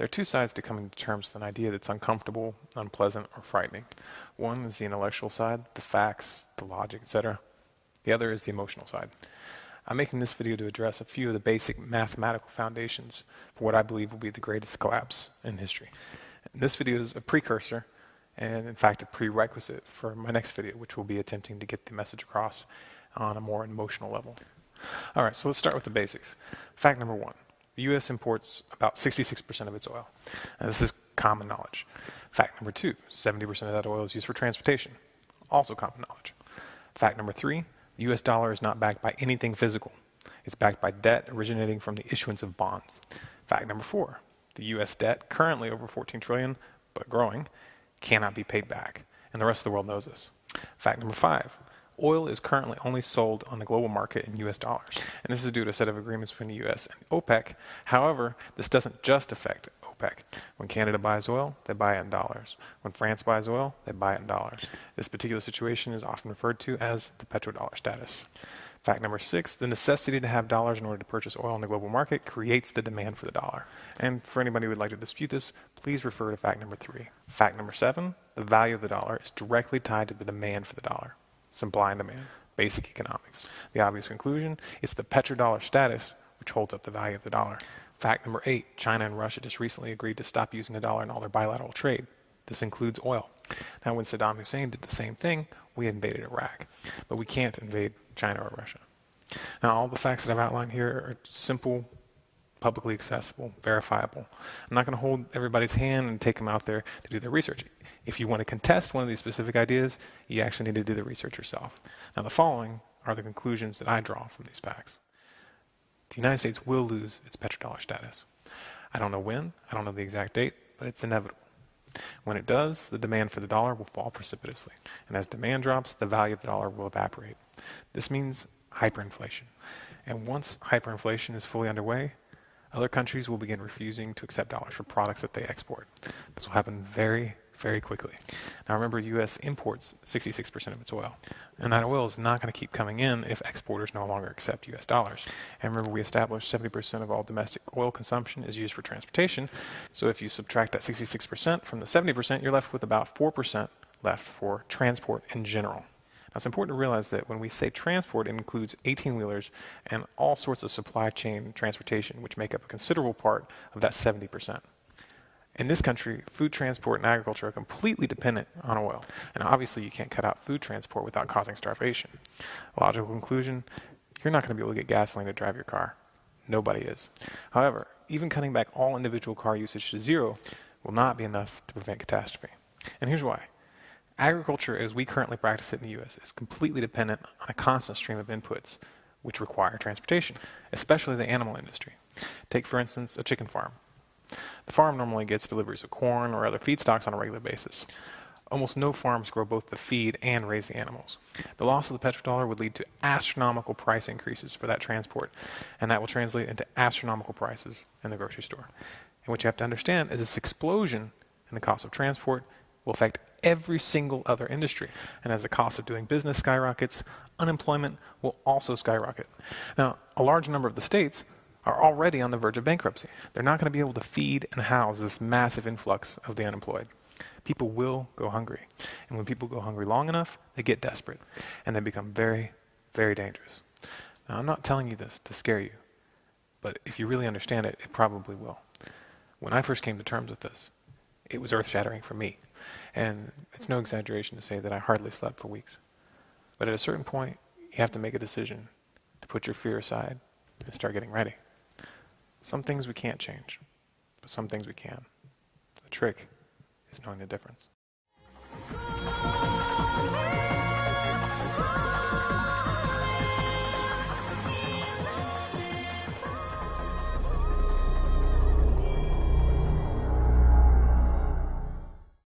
There are two sides to coming to terms with an idea that's uncomfortable, unpleasant, or frightening. One is the intellectual side, the facts, the logic, etc. The other is the emotional side. I'm making this video to address a few of the basic mathematical foundations for what I believe will be the greatest collapse in history. This video is a precursor and in fact a prerequisite for my next video, which will be attempting to get the message across on a more emotional level. Alright, so let's start with the basics. Fact number one. The U.S. imports about 66% of its oil. And this is common knowledge. Fact number two. 70% of that oil is used for transportation. Also common knowledge. Fact number three. The U.S. dollar is not backed by anything physical. It's backed by debt originating from the issuance of bonds. Fact number four. The U.S. debt, currently over $14 trillion, but growing, cannot be paid back. And the rest of the world knows this. Fact number five. Oil is currently only sold on the global market in U.S. dollars. And this is due to a set of agreements between the U.S. and OPEC. However, this doesn't just affect OPEC. When Canada buys oil, they buy it in dollars. When France buys oil, they buy it in dollars. This particular situation is often referred to as the petrodollar status. Fact number six, the necessity to have dollars in order to purchase oil on the global market creates the demand for the dollar. And for anybody who would like to dispute this, please refer to fact number three. Fact number seven, the value of the dollar is directly tied to the demand for the dollar. Supply and demand. Basic economics. The obvious conclusion is the petrodollar status, which holds up the value of the dollar. Fact number eight, China and Russia just recently agreed to stop using the dollar in all their bilateral trade. This includes oil. Now, when Saddam Hussein did the same thing, we invaded Iraq. But we can't invade China or Russia. Now, all the facts that I've outlined here are simple, publicly accessible, verifiable. I'm not going to hold everybody's hand and take them out there to do their research. If you want to contest one of these specific ideas, you actually need to do the research yourself. Now, the following are the conclusions that I draw from these facts. The United States will lose its petrodollar status. I don't know when, I don't know the exact date, but it's inevitable. When it does, the demand for the dollar will fall precipitously. And as demand drops, the value of the dollar will evaporate. This means hyperinflation. And once hyperinflation is fully underway, other countries will begin refusing to accept dollars for products that they export. This will happen very quickly. Now remember, U.S. imports 66% of its oil. And that oil is not going to keep coming in if exporters no longer accept U.S. dollars. And remember, we established 70% of all domestic oil consumption is used for transportation. So if you subtract that 66% from the 70%, you're left with about 4% left for transport in general. Now, it's important to realize that when we say transport, it includes 18-wheelers and all sorts of supply chain transportation, which make up a considerable part of that 70%. In this country, food transport and agriculture are completely dependent on oil. And obviously, you can't cut out food transport without causing starvation. Logical conclusion, you're not going to be able to get gasoline to drive your car. Nobody is. However, even cutting back all individual car usage to zero will not be enough to prevent catastrophe. And here's why. Agriculture, as we currently practice it in the U.S., is completely dependent on a constant stream of inputs which require transportation, especially the animal industry. Take, for instance, a chicken farm. The farm normally gets deliveries of corn or other feedstocks on a regular basis. Almost no farms grow both the feed and raise the animals. The loss of the petrodollar would lead to astronomical price increases for that transport, and that will translate into astronomical prices in the grocery store. And what you have to understand is this explosion in the cost of transport will affect every single other industry. And as the cost of doing business skyrockets, unemployment will also skyrocket. Now, a large number of the states are already on the verge of bankruptcy. They're not going to be able to feed and house this massive influx of the unemployed. People will go hungry. And when people go hungry long enough, they get desperate. And they become very dangerous. Now, I'm not telling you this to scare you. But if you really understand it, it probably will. When I first came to terms with this, it was earth-shattering for me. And it's no exaggeration to say that I hardly slept for weeks. But at a certain point, you have to make a decision to put your fear aside and start getting ready. Some things we can't change, but some things we can. The trick is knowing the difference.